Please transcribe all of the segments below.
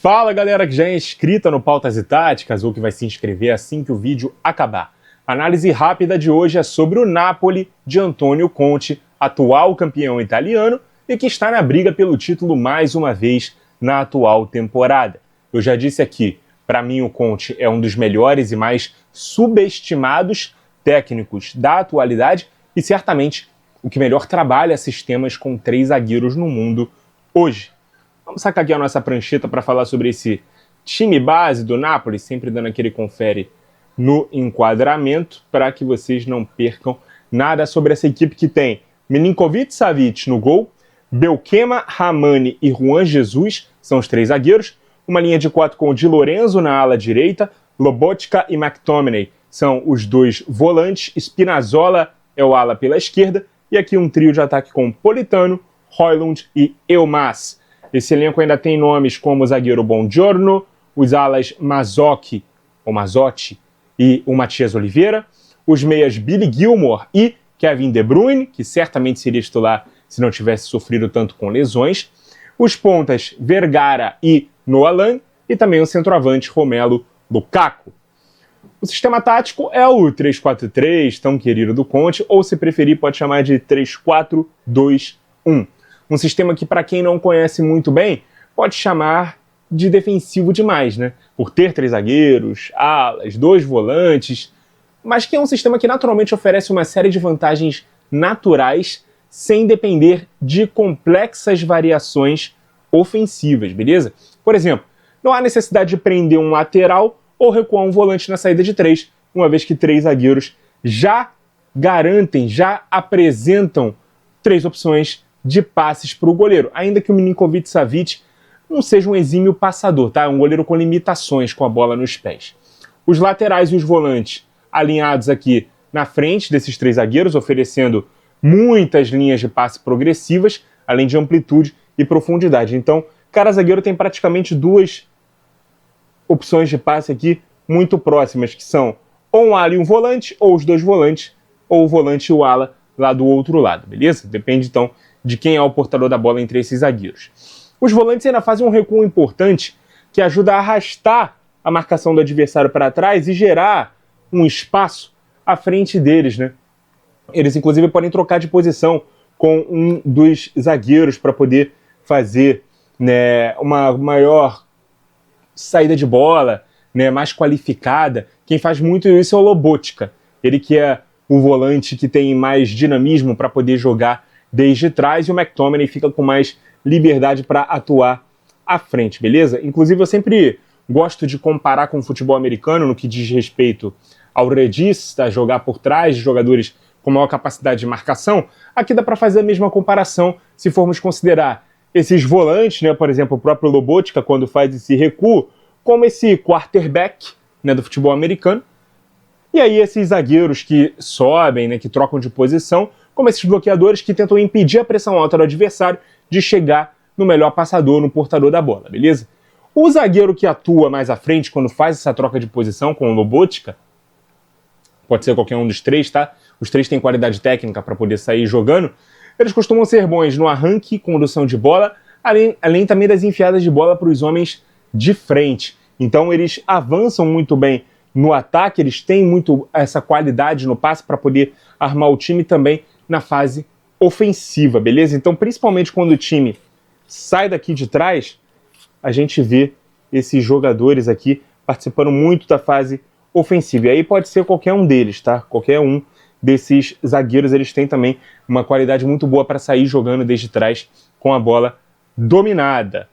Fala galera que já é inscrita no Pautas e Táticas ou que vai se inscrever assim que o vídeo acabar. A análise rápida de hoje é sobre o Napoli de Antônio Conte, atual campeão italiano e que está na briga pelo título mais uma vez na atual temporada. Eu já disse aqui, para mim o Conte é um dos melhores e mais subestimados técnicos da atualidade e certamente o que melhor trabalha sistemas com 3 zagueiros no mundo hoje. Vamos sacar aqui a nossa prancheta para falar sobre esse time base do Napoli, sempre dando aquele confere no enquadramento, para que vocês não percam nada sobre essa equipe que tem Milinkovic-Savic no gol, Belkema, Ramani e Juan Jesus, são os 3 zagueiros, uma linha de 4 com Di Lorenzo na ala direita, Lobotka e McTominay são os 2 volantes, Spinazzola é o ala pela esquerda, e aqui um trio de ataque com Politano, Højlund e Elmas. Esse elenco ainda tem nomes como o zagueiro Buongiorno, os alas Mazzocchi e o Matias Oliveira, os meias Billy Gilmour e Kevin De Bruyne, que certamente seria titular se não tivesse sofrido tanto com lesões, os pontas Vergara e Noah Lang, e também o centroavante Romelu Lukaku. O sistema tático é o 3-4-3, tão querido do Conte, ou se preferir pode chamar de 3-4-2-1. Um sistema que, para quem não conhece muito bem, pode chamar de defensivo demais, né? Por ter 3 zagueiros, alas, 2 volantes, mas que é um sistema que naturalmente oferece uma série de vantagens naturais sem depender de complexas variações ofensivas, beleza? Por exemplo, não há necessidade de prender um lateral ou recuar um volante na saída de 3, uma vez que 3 zagueiros já garantem, já apresentam 3 opções de passes para o goleiro, ainda que o Milinkovic-Savic não seja um exímio passador, tá? É um goleiro com limitações com a bola nos pés. Os laterais e os volantes alinhados aqui na frente desses 3 zagueiros, oferecendo muitas linhas de passe progressivas, além de amplitude e profundidade. Então, cada zagueiro tem praticamente 2 opções de passe aqui muito próximas, que são ou um ala e um volante, ou os 2 volantes, ou o volante e o ala lá do outro lado, beleza? Depende, então, de quem é o portador da bola entre esses zagueiros. Os volantes ainda fazem um recuo importante que ajuda a arrastar a marcação do adversário para trás e gerar um espaço à frente deles, né? Eles, inclusive, podem trocar de posição com um dos zagueiros para poder fazer, né, uma maior saída de bola, né, mais qualificada. Quem faz muito isso é o Lobotka, ele que é o volante que tem mais dinamismo para poder jogar desde trás, e o McTominay fica com mais liberdade para atuar à frente, beleza? Inclusive, eu sempre gosto de comparar com o futebol americano no que diz respeito ao redista, jogar por trás de jogadores com maior capacidade de marcação. Aqui dá para fazer a mesma comparação se formos considerar esses volantes, né, por exemplo, o próprio Lobotka, quando faz esse recuo, como esse quarterback, né, do futebol americano. E aí esses zagueiros que sobem, né, que trocam de posição, como esses bloqueadores que tentam impedir a pressão alta do adversário de chegar no melhor passador, no portador da bola, beleza? O zagueiro que atua mais à frente quando faz essa troca de posição com o Lobotka, pode ser qualquer um dos 3, tá? Os 3 têm qualidade técnica para poder sair jogando. Eles costumam ser bons no arranque, condução de bola, além também das enfiadas de bola para os homens de frente. Então eles avançam muito bem no ataque, eles têm muito essa qualidade no passe para poder armar o time também na fase ofensiva, beleza? Então, principalmente quando o time sai daqui de trás, a gente vê esses jogadores aqui participando muito da fase ofensiva. E aí pode ser qualquer um deles, tá? Qualquer um desses zagueiros, eles têm também uma qualidade muito boa para sair jogando desde trás com a bola dominada.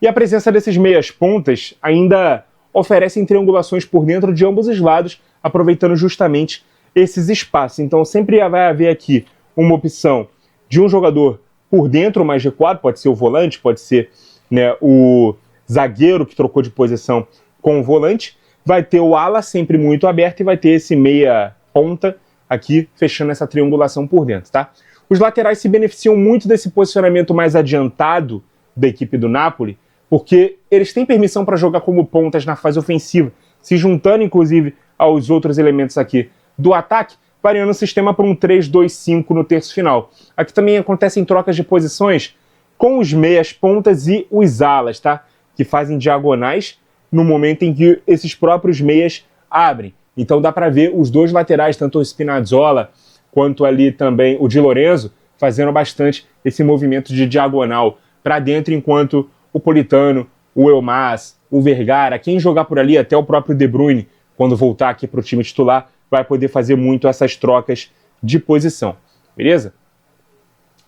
E a presença desses meias pontas ainda oferecem triangulações por dentro de ambos os lados, aproveitando justamente esses espaços. Então sempre vai haver aqui uma opção de um jogador por dentro mais recuado, pode ser o volante, pode ser, né, o zagueiro que trocou de posição com o volante, vai ter o ala sempre muito aberto e vai ter esse meia ponta aqui fechando essa triangulação por dentro, tá? Os laterais se beneficiam muito desse posicionamento mais adiantado da equipe do Napoli, porque eles têm permissão para jogar como pontas na fase ofensiva, se juntando inclusive aos outros elementos aqui do ataque, variando o sistema para um 3-2-5 no terço final. Aqui também acontecem trocas de posições com os meias pontas e os alas, tá? que fazem diagonais no momento em que esses próprios meias abrem. Então dá para ver os dois laterais, tanto o Spinazzola quanto ali também o Di Lorenzo, fazendo bastante esse movimento de diagonal para dentro, enquanto o Politano, o Elmas, o Vergara, quem jogar por ali, até o próprio De Bruyne, quando voltar aqui para o time titular, vai poder fazer muito essas trocas de posição, beleza?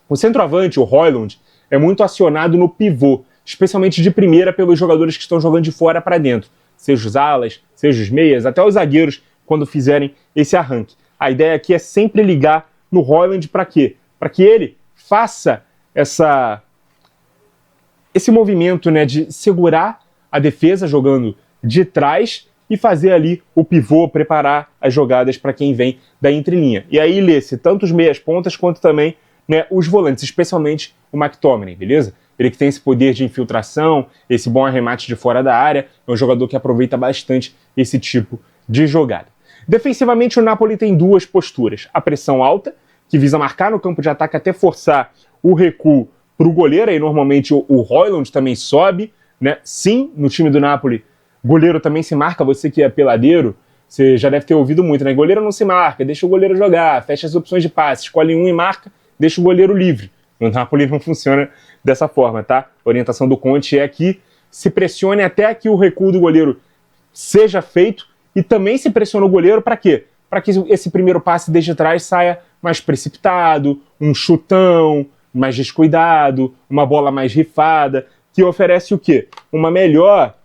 O centroavante, o Højlund, é muito acionado no pivô, especialmente de primeira pelos jogadores que estão jogando de fora para dentro, seja os alas, seja os meias, até os zagueiros, quando fizerem esse arranque. A ideia aqui é sempre ligar no Højlund para quê? Para que ele faça esse movimento, né, de segurar a defesa jogando de trás e fazer ali o pivô, preparar as jogadas para quem vem da entrelinha. E aí lê-se tanto os meias pontas quanto também, né, os volantes, especialmente o McTominay, beleza? Ele que tem esse poder de infiltração, esse bom arremate de fora da área, é um jogador que aproveita bastante esse tipo de jogada. Defensivamente, o Napoli tem duas posturas. A pressão alta, que visa marcar no campo de ataque até forçar o recuo para o goleiro, aí normalmente o Højlund também sobe, né? Sim, no time do Napoli, goleiro também se marca, você que é peladeiro, você já deve ter ouvido muito, né? Goleiro não se marca, deixa o goleiro jogar, fecha as opções de passe, escolhe um e marca, deixa o goleiro livre. No Napoli não funciona dessa forma, tá? A orientação do Conte é que se pressione até que o recuo do goleiro seja feito e também se pressiona o goleiro para quê? Para que esse primeiro passe desde trás saia mais precipitado, um chutão mais descuidado, uma bola mais rifada, que oferece o quê? Uma melhor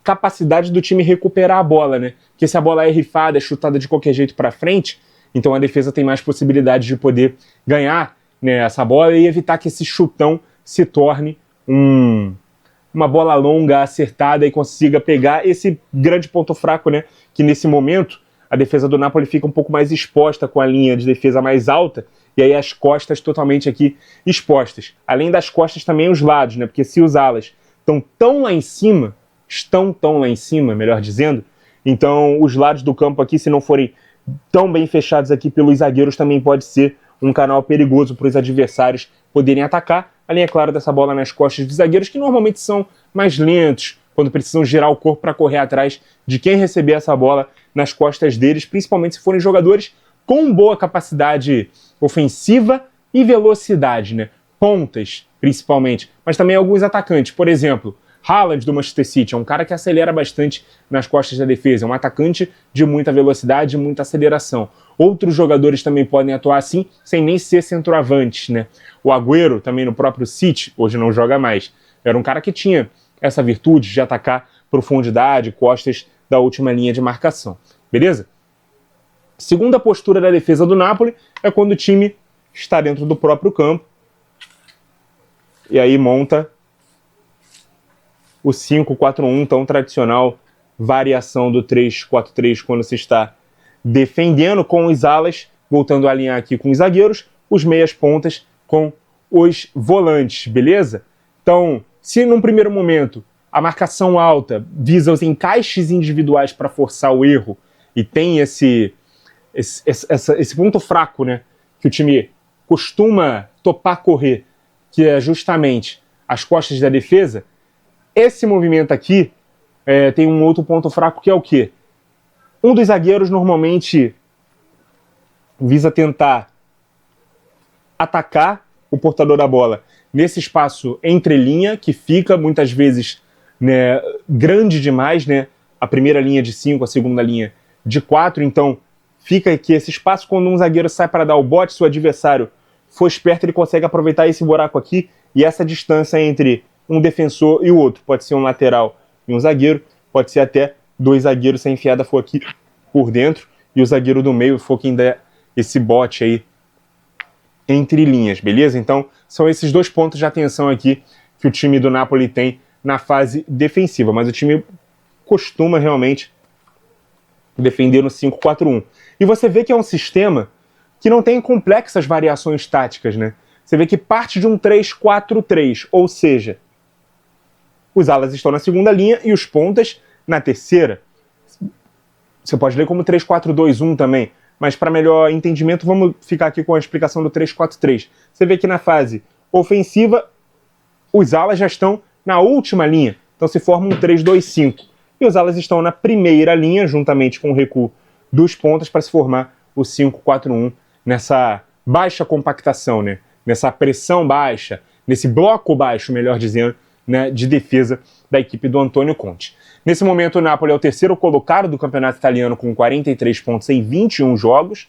capacidade do time recuperar a bola, né? Porque se a bola é rifada, é chutada de qualquer jeito para frente, então a defesa tem mais possibilidade de poder ganhar, né, essa bola e evitar que esse chutão se torne uma bola longa, acertada e consiga pegar esse grande ponto fraco, né? Que nesse momento a defesa do Napoli fica um pouco mais exposta com a linha de defesa mais alta e aí as costas totalmente aqui expostas. Além das costas também os lados, né? Porque se os alas estão tão lá em cima, melhor dizendo, então os lados do campo aqui, se não forem tão bem fechados aqui pelos zagueiros, também pode ser um canal perigoso para os adversários poderem atacar, além, é claro, dessa bola nas costas dos zagueiros, que normalmente são mais lentos, quando precisam girar o corpo para correr atrás de quem receber essa bola nas costas deles, principalmente se forem jogadores com boa capacidade ofensiva e velocidade, né? Pontas, principalmente, mas também alguns atacantes. Por exemplo, Haaland do Manchester City é um cara que acelera bastante nas costas da defesa, é um atacante de muita velocidade e muita aceleração. Outros jogadores também podem atuar assim, sem nem ser centroavantes, né? O Agüero, também no próprio City, hoje não joga mais, era um cara que tinha essa virtude de atacar profundidade, costas da última linha de marcação, beleza? Segunda postura da defesa do Napoli é quando o time está dentro do próprio campo e aí monta o 5-4-1, tão tradicional variação do 3-4-3 quando se está defendendo, com os alas voltando a alinhar aqui com os zagueiros, os meias pontas com os volantes, beleza? Então, se num primeiro momento a marcação alta visa os encaixes individuais para forçar o erro e tem esse ponto fraco, né, que o time costuma topar correr, que é justamente as costas da defesa, esse movimento aqui tem um outro ponto fraco, que é o quê? Um dos zagueiros normalmente visa tentar atacar o portador da bola nesse espaço entre linha, que fica muitas vezes, né, grande demais, né? A primeira linha de 5, a segunda linha de 4, então fica aqui esse espaço. Quando um zagueiro sai para dar o bote, se o adversário for esperto, ele consegue aproveitar esse buraco aqui e essa distância entre um defensor e o outro. Pode ser um lateral e um zagueiro, pode ser até dois zagueiros se a enfiada for aqui por dentro e o zagueiro do meio for quem der esse bote aí entre linhas, beleza? Então são esses dois pontos de atenção aqui que o time do Napoli tem na fase defensiva, mas o time costuma realmente defender no 5-4-1. E você vê que é um sistema que não tem complexas variações táticas, né? Você vê que parte de um 3-4-3, ou seja, os alas estão na segunda linha e os pontas na terceira. Você pode ler como 3-4-2-1 também, mas para melhor entendimento vamos ficar aqui com a explicação do 3-4-3. Você vê que na fase ofensiva os alas já estão na última linha, então se forma um 3-2-5. E os alas estão na primeira linha, juntamente com o recuo dos pontas, para se formar o 5-4-1 nessa baixa compactação, né? Nessa pressão baixa, nesse bloco baixo, melhor dizendo, né, de defesa da equipe do Antônio Conte. Nesse momento, o Napoli é o terceiro colocado do campeonato italiano com 43 pontos em 21 jogos.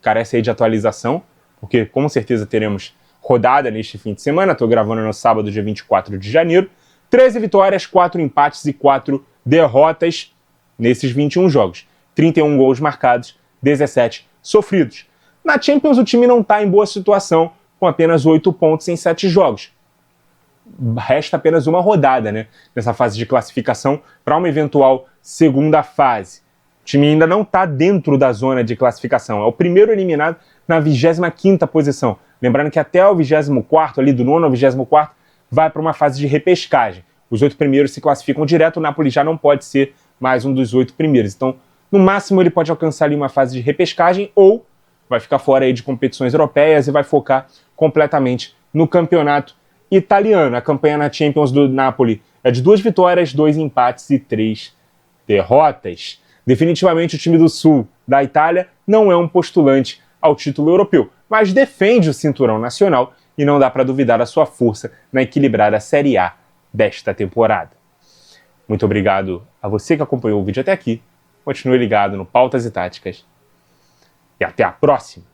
Carece aí de atualização, porque com certeza teremos rodada neste fim de semana. Estou gravando no sábado, dia 24 de janeiro. 13 vitórias, 4 empates e 4 derrotas nesses 21 jogos. 31 gols marcados, 17 sofridos. Na Champions, o time não está em boa situação, com apenas 8 pontos em 7 jogos. Resta apenas uma rodada, né, nessa fase de classificação para uma eventual segunda fase. O time ainda não está dentro da zona de classificação. É o primeiro eliminado na 25ª posição. Lembrando que até o 24º, ali do 9º ao 24º, vai para uma fase de repescagem. Os 8 primeiros se classificam direto, o Napoli já não pode ser mais um dos 8 primeiros. Então, no máximo, ele pode alcançar ali uma fase de repescagem ou vai ficar fora aí de competições europeias e vai focar completamente no campeonato italiano. A campanha na Champions do Napoli é de 2 vitórias, 2 empates e 3 derrotas. Definitivamente o time do sul da Itália não é um postulante ao título europeu, mas defende o cinturão nacional e não dá para duvidar da sua força na equilibrada Série A desta temporada. Muito obrigado a você que acompanhou o vídeo até aqui. Continue ligado no Pautas e Táticas. E até a próxima!